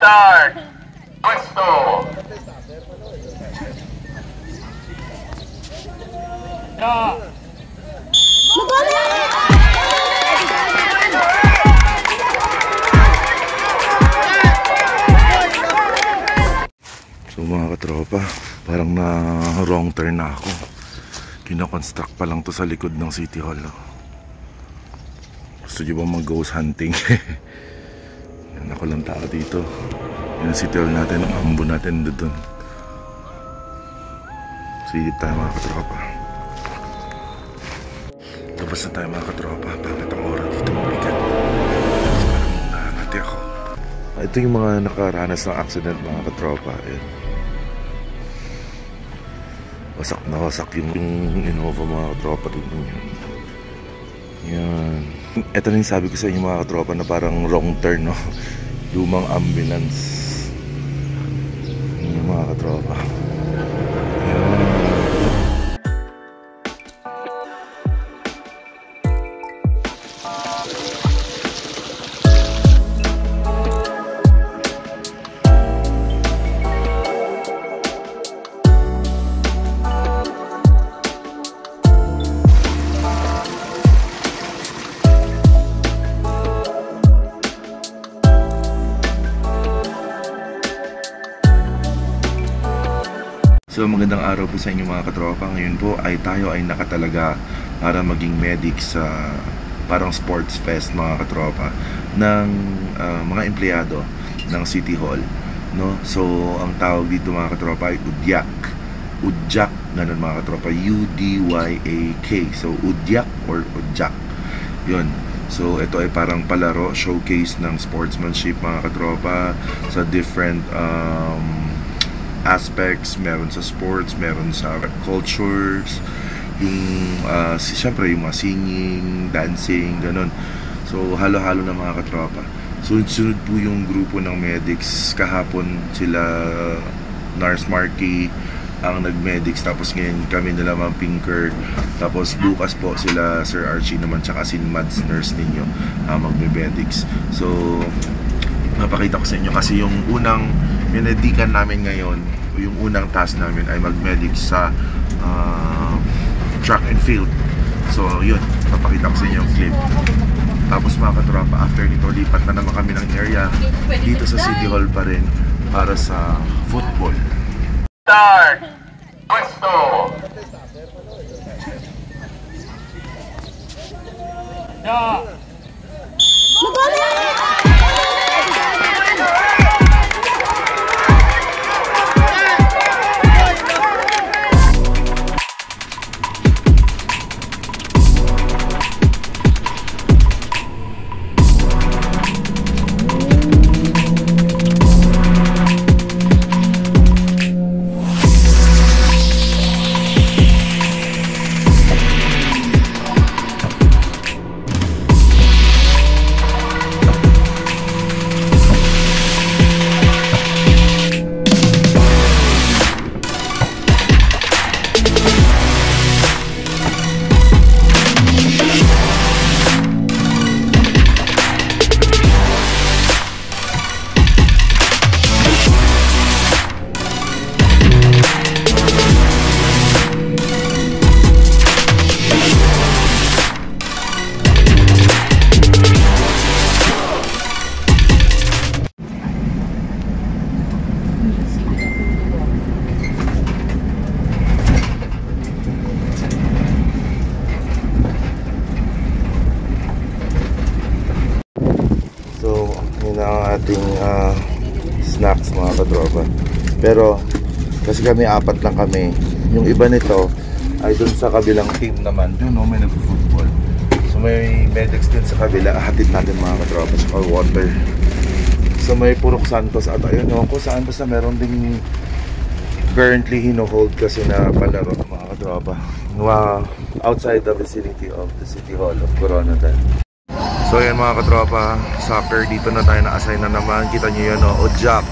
Start! Pwesto! Yeah! So mga katropa, parang na wrong turn na ako. Kino-construct pa lang to sa likod ng City Hall. Gusto nyo ba mag-ghost hunting? Yan ako lang tao dito. Yan ang City Hall natin, ang ambo natin doon. Silip tayo mga katropa. Labas na tayo mga katropa. Bakit ang oras dito mabigat? Parang nahangati ako. Ito yung mga nakaranas ng accident mga katropa. Yan. Wasak na wasak yung Innova mga katropa doon. Yan. Ito na yung sabi ko sa inyo mga katropa na parang wrong turn, no? Lumang ambulance. Yan mga katropa. Yan. So magandang araw po sa inyo mga katropa. Ngayon po ay tayo ay nakatalaga para maging medic sa parang sports fest mga katropa ng mga empleyado ng City Hall, no? So ang tawag dito mga katropa ay Udyak, ganun mga katropa, UDYAK. So Udyak or Udyak, yun. So ito ay parang palaro, showcase ng sportsmanship mga katropa sa different aspects. Meron sa sports, meron sa cultures, yung siyempre yung mga singing, dancing, ganun. So halo-halo na mga katropa. Sunod-sunod po yung grupo ng medics. Kahapon sila Nars Marky ang nag-medics, tapos ngayon kami nila Ma'am Pinker, tapos bukas po sila Sir Archie naman tsaka si Mads nurse ninyo mag-medics. So mapakita ko sa inyo kasi yung unang minedikan namin ngayon, yung unang task namin ay mag-medics sa track and field. So yun, papakita ko sa inyo yung clip. Tapos mga katropa, after nito lipat na naman kami ng area dito sa City Hall pa rin para sa football. Start! Pwesto! Yeah! Ating snacks mga katropa. Pero kasi kami apat lang kami, yung iba nito ay dun sa kabilang team naman, dun no, may nag-football. So may medics din sa kabila, hatid natin mga katropa, saka water. So may Purok Santos at ayun no, kung saan basta meron ding currently hino-hold kasi na palaro mga katropa outside the vicinity of the City Hall of Coronadal. So yan mga katropa, soccer, dito na tayo na-assign na naman. Kita nyo yan, no? Udyak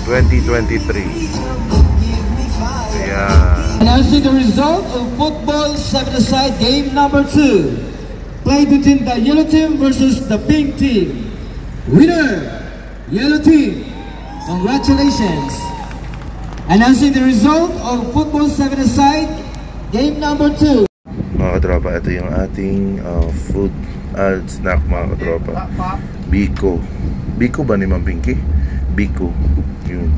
2023. Ayan. Announcing the result of football 7-a-side game number 2. Played between the yellow team versus the pink team. Winner, yellow team. Congratulations! Announcing the result of Football 7-a-side, game number 2. Mga katropa, ito yung ating food snack mga katropa. Biko. Biko ba ni Ma'am Pinky? Biko. Yun.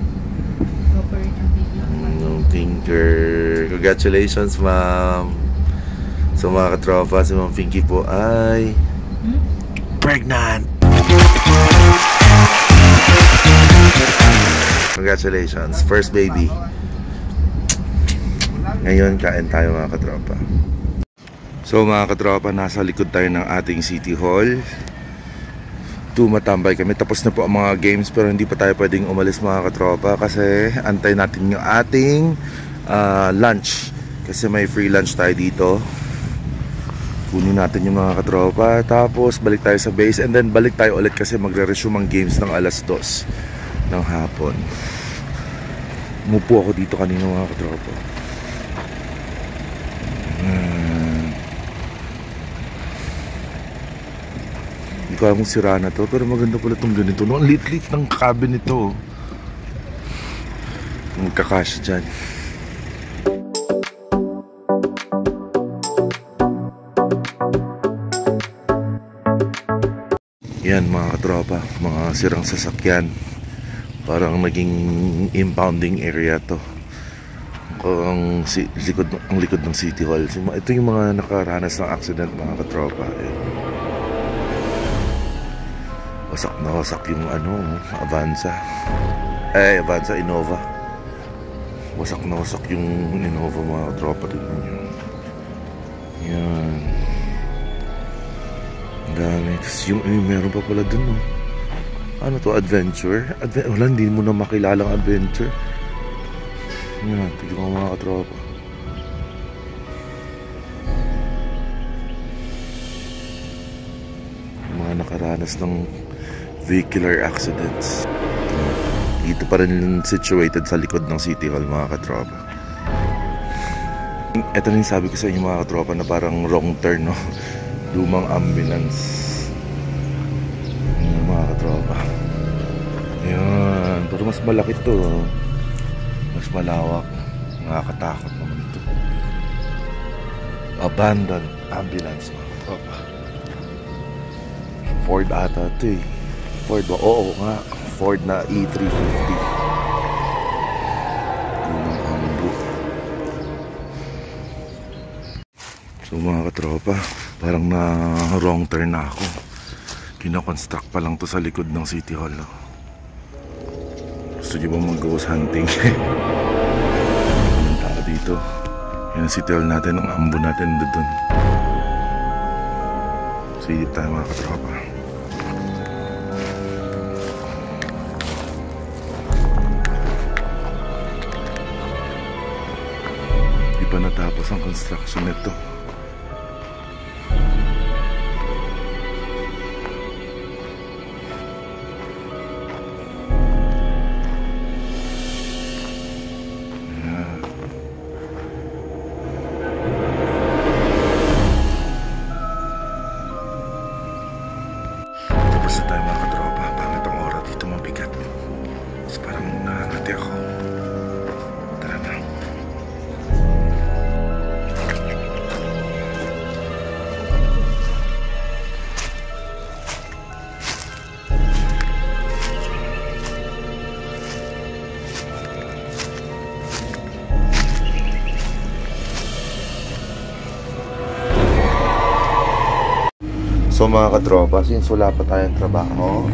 Tinker. Congratulations, Ma'am. So mga katropa, si Ma'am Pinky po ay pregnant. Congratulations. First baby. Ngayon, kain tayo mga katropa. So mga katropa, nasa likod tayo ng ating City Hall. Tumatambay kami. Tapos na po ang mga games pero hindi pa tayo pwedeng umalis mga katropa kasi antay natin yung ating lunch. Kasi may free lunch tayo dito. Kunin natin yung mga katropa. Tapos balik tayo sa base and then balik tayo ulit kasi magre-resume ang games ng alas 2 ng hapon. Umupo ako dito kanina mga katropa. Hindi ko alam kung sira na to, pero maganda pala itong ganito. No, ang lit-lit ng cabin nito. Magkakasya dyan. Yan mga katropa, mga sirang sasakyan. Parang naging impounding area to. Ang likod ng City Hall. Ito yung mga nakaranas ng accident mga katropa. Wasak na wasak yung Avanza. Avanza Innova. Wasak na wasak yung Innova mga katropa din nyo. Yan. Ang dami. Tapos yung meron pa pala dun ano to, adventure? Wala, hindi mo na makilalang adventure. Yan, tignan ko mga katropa. Mga nakaranas ng vehicular accidents. Dito pa rin situated sa likod ng City Hall mga katropa. Ito na yung sabi ko sa inyo mga katropa na parang wrong turn, no? Lumang ambulance. Mga katropa. Yan, pero mas malaki to. Mas malawak. Nakakatakot naman ito. Abandoned ambulance mga katropa. Ford ata ito eh. Ford ba? Oo nga. Ford na E350. Lumang ambo. So mga katropa, parang na wrong turn na ako. Kino-construct pa lang to sa likod ng City Hall. Gusto nyo ba mag-ghost hunting? Anong tao dito? Yan ang City Hall natin, ang ambo natin doon. Sige tayo mga katropa. Di pa natapos ang construction nito. So mga katropa, since wala pa tayong trabaho,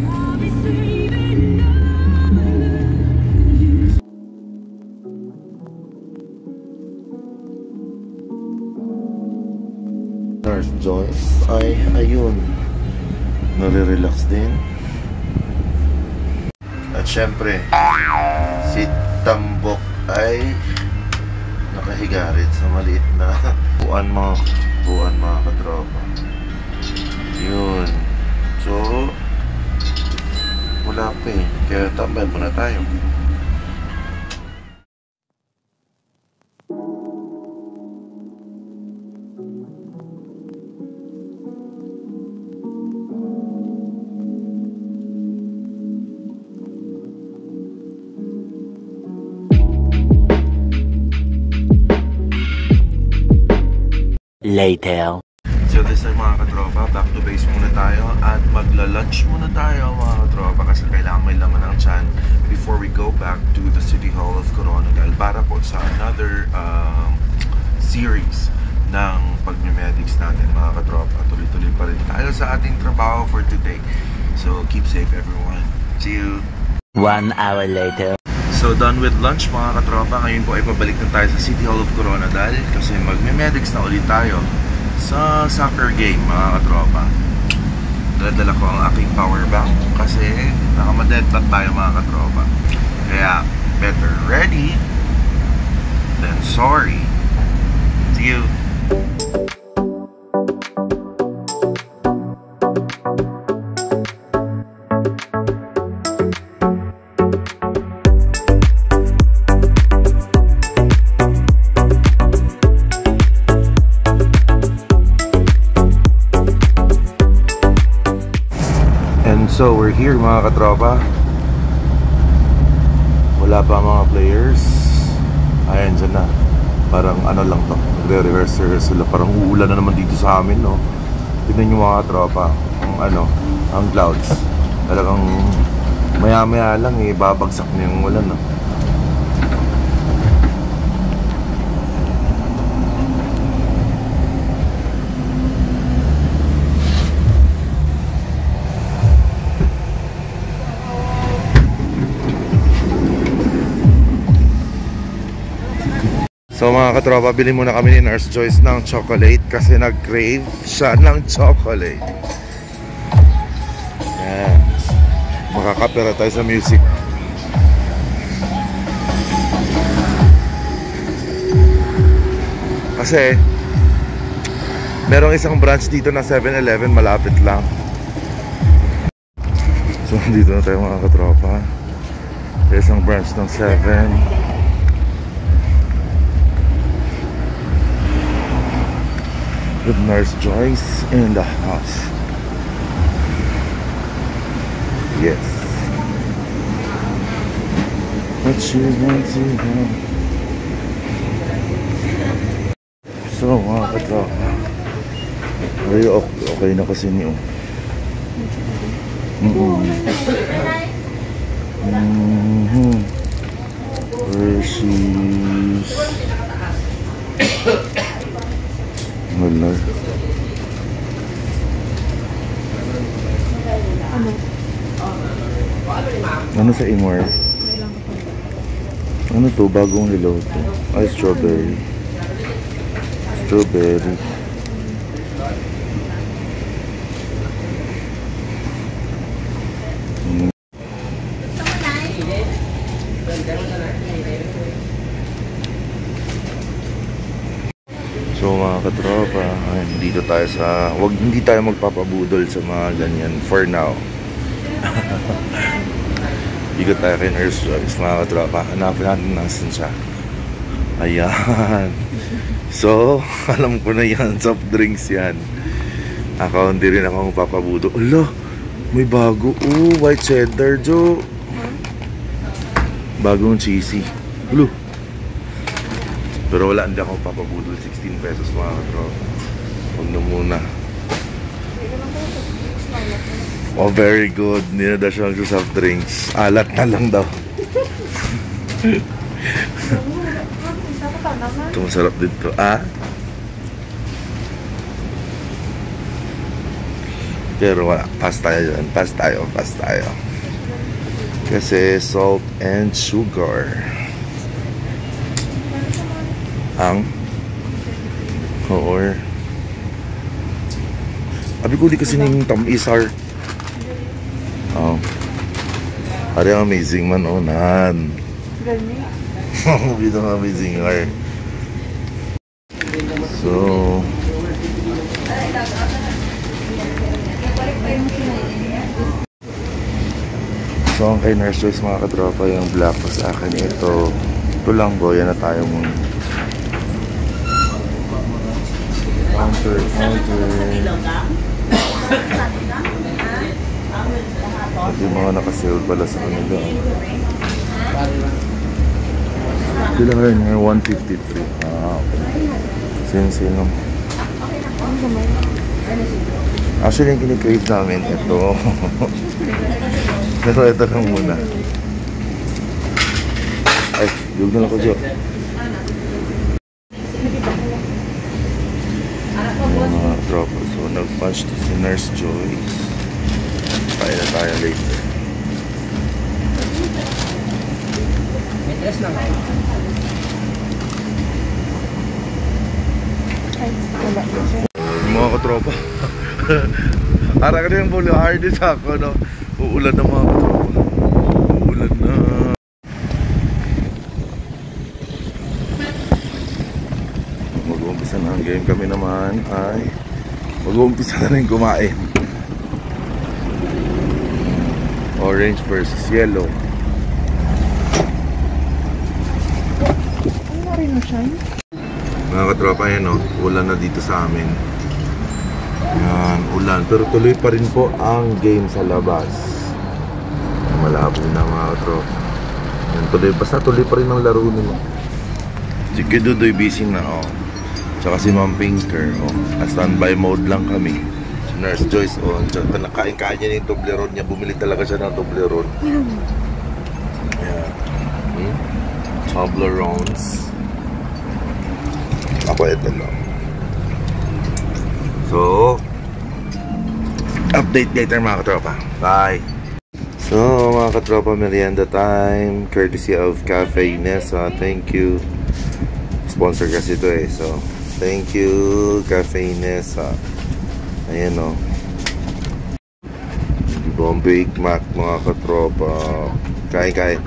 Nurse Joyce ay ayun, nare-relax din. At syempre si Tambok ay nakahiga rin sa maliit na buwan mga katropa. Yun. So wala pa eh, kaya tambay muna tayo. later. So this time mga katropa, back to base muna tayo at magla-lunch muna tayo mga katropa kasi kailangan may laman ng tiyan before we go back to the City Hall of Coronadal para po sa another series ng pagme-medics natin mga katropa. Tuloy-tuloy pa rin tayo sa ating trabaho for today. So keep safe everyone. See you! 1 hour later. So done with lunch mga katropa. Ngayon po ay pabalik na tayo sa City Hall of Coronadal kasi magme-medics na ulit tayo sa soccer game mga katropa. Dala-dala ko ang aking power bank kasi naka-deadbat tayo mga katropa. Kaya better ready than sorry. See you! So we're here mga katropa. Wala pa mga players. Ayan dyan na. Parang ano lang to, nagre-rehearse sila. Parang uulan na naman dito sa amin, no. Tignan nyo mga katropa, ang clouds. Talagang maya maya lang babagsak na yung ulan, no. So mga katropa, bili muna kami ni Nurse Joyce ng chocolate kasi nag-crave siya ng chocolate. Yan. Makakapera tayo sa music. Kasi merong isang branch dito na 7-Eleven malapit lang. So dito na tayo mga katropa. Isang branch ng 7. With Nurse Joyce in the house. Yes. What you want to have. So mga katropa, okay na kasi niyo. Hershey's. Wala. Ano sa Imor? Ano to? Bagong nilaw to. Ay, strawberry. Strawberry. So mga katropa, dito tayo sa, hindi tayo magpapabudol sa mga ganyan for now. Ikot tayo kay Nurse Joyce mga katropa. Hanapin natin nasan siya. Ayan. So, alam ko na yan, soft drinks yan. Ako, hindi rin ako magpapabudol. Ala, may bago. White cheddar, Jo. Bagong cheesy. Hello. Pero wala, hindi ako papabudol. 16 pesos mga katropa. Huwag na muna. Oh, very good. Hindi na daw siya mag-soft drinks. Alat na lang daw. Ito masarap dito. Pero wala. Pass tayo dyan. Pass tayo. Kasi salt and sugar. Or abi ko di kasi ning tamisar. Ari amazing man onan. Gani. Bito amazing ar. So ang kay Nurse Joyce mga katropa, yung black ko sa akin ito lang bo, yan na tayo muna. Counter. At yung mga nakasale pala sa kanila. Kailangan nga 153. Okay. Sino. Actually, yung kinikrave namin, ito. Pero ito lang muna. Ay, dug na lang ko, Jo. Mga tropa. So, nag-punch to si Nurse Joyce. Kaya na tayo later. Mga katropa. Ara ka na yung boulevard sa ako, no? Uulan na mga katropa. Uulan na. Mag-uumpisa na ang game. Kami naman ay mag-uumpisa na rin kumain. Orange versus yellow. Mga katropa, yan o, ulan na dito sa amin. Yan, ulan. Pero tuloy pa rin po ang game sa labas. Malabo na mga katropa. Yan, tuloy, basta tuloy pa rin ang laro nila. Si Kidudoy busy na o. Tsaka si Ma'am Pinker o. Standby mode lang kami. Si Nurse Joyce o. Nakain-kain niya yung Toblerone niya. Bumili talaga siya ng Toblerone. Yan. Toblerones. Ako ito lang. So, update later mga katropa. Bye! So mga katropa, merienda time. Courtesy of Cafe Inesa. Thank you. Sponsor kasi ito eh. So, thank you Cafe Inesa. Ayan o. Bombay Mac mga katropa. Kain-kain.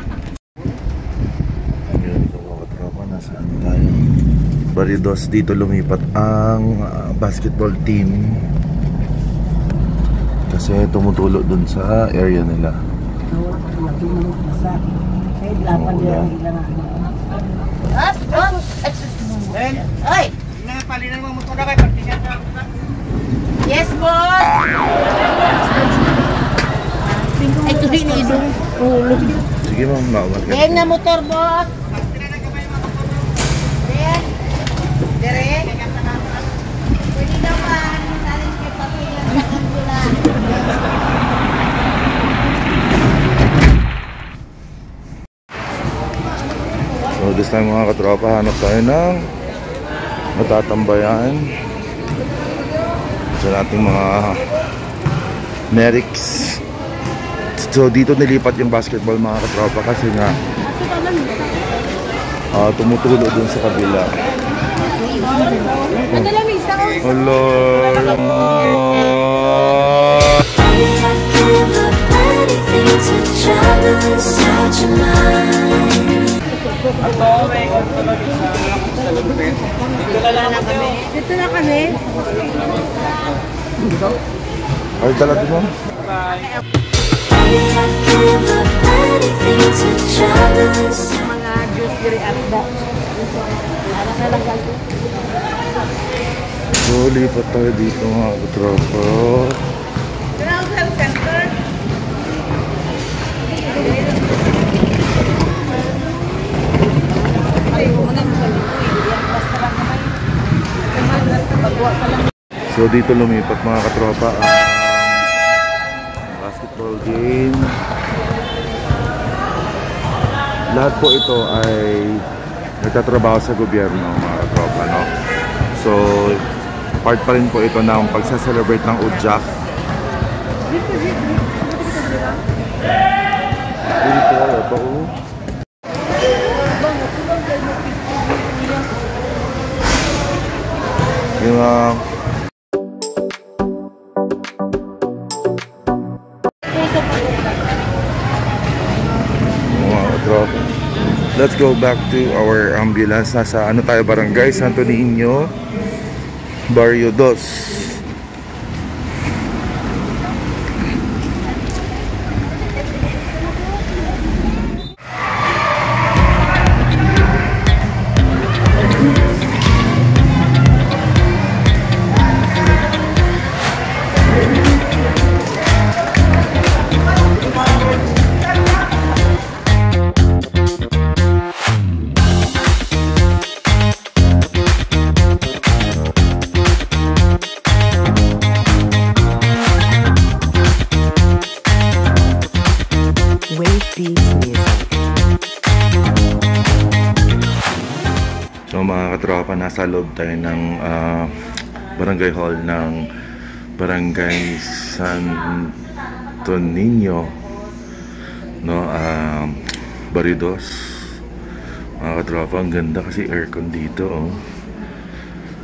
Ayan mga katropa. Nasaan tayo? Baridos, dito lumipat ang basketball team kasi tumutulo dun sa area nila. Yes, boss! Ito rin idong tulog. Sige ma'am, maumat ka. Game na motor, boss! Dire? Pwede naman. Narin kay Papilang na ambulans. So this time mga katropa, hanap tayo ng matatambayan sa ating mga medics. So dito nilipat yung basketball mga katropa kasi nga tumutulo dun sa kabila. Hello. Dito na kami. Ay, dala din mo. Mga juice diri at da. So, lipat tayo dito mga katropa. General Center. So, dito lumipat mga katropa ang basketball game. Lahat po ito ay nagtatrabaho sa gobyerno mga katropa, no? So, part pa rin po ito ng pagsa-celebrate ng Udjak. Dito, ito o. Yung let's go back to our ambulance. Nasa ano tayo, barangay Santo Niño, Barrio 2. So mga katropa, nasa loob tayo ng barangay hall ng Barangay Santo Niño, no, Baridos. Mga katropa, ang ganda kasi aircon dito, oh.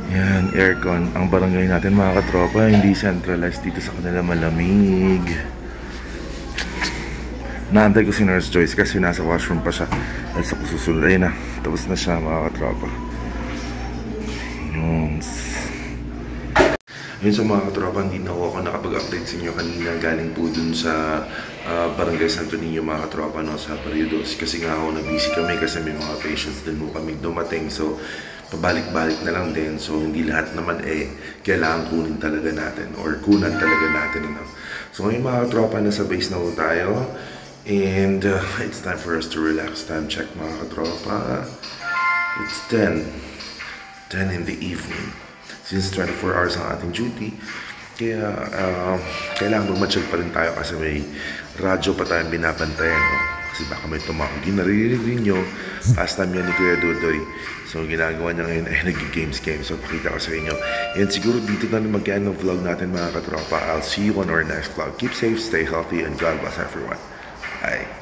Yan, aircon. Ang barangay natin mga katropa, hindi centralized dito sa kanila, malamig. Naantay ko si Nurse Joyce kasi nasa washroom pa siya. At sa kususunod, ayun na, tapos na siya mga katropa. Yun sa mga katropa, hindi na ako nakapag-update sa inyo kanina. Galing po dun sa Barangay Santo Niño mga katropa, no, sa Baridos. Kasi nga ako na-busy kami kasi may mga patients din mo kami dumating. So pabalik-balik na lang din. So hindi lahat naman kailangan kunin talaga natin or kunan talaga natin, no? So ngayon mga katropa, nasa base na po tayo. And it's time for us to relax. Time check mga katropa. It's 10 in the evening. Since 24 hours ang ating duty, kaya kailangan mag-matchag pa rin tayo kasi may radyo pa tayong binabantayan, no? Kasi baka may tumawag. Naririnig rin nyo, pastime yan ni Kuya Dudoy. So ginagawa niya ngayon ay nag-games. So pakita ko sa inyo. And siguro dito na mag-end ng vlog natin mga katropa. I'll see you on our next vlog. Keep safe, stay healthy, and God bless everyone. Bye.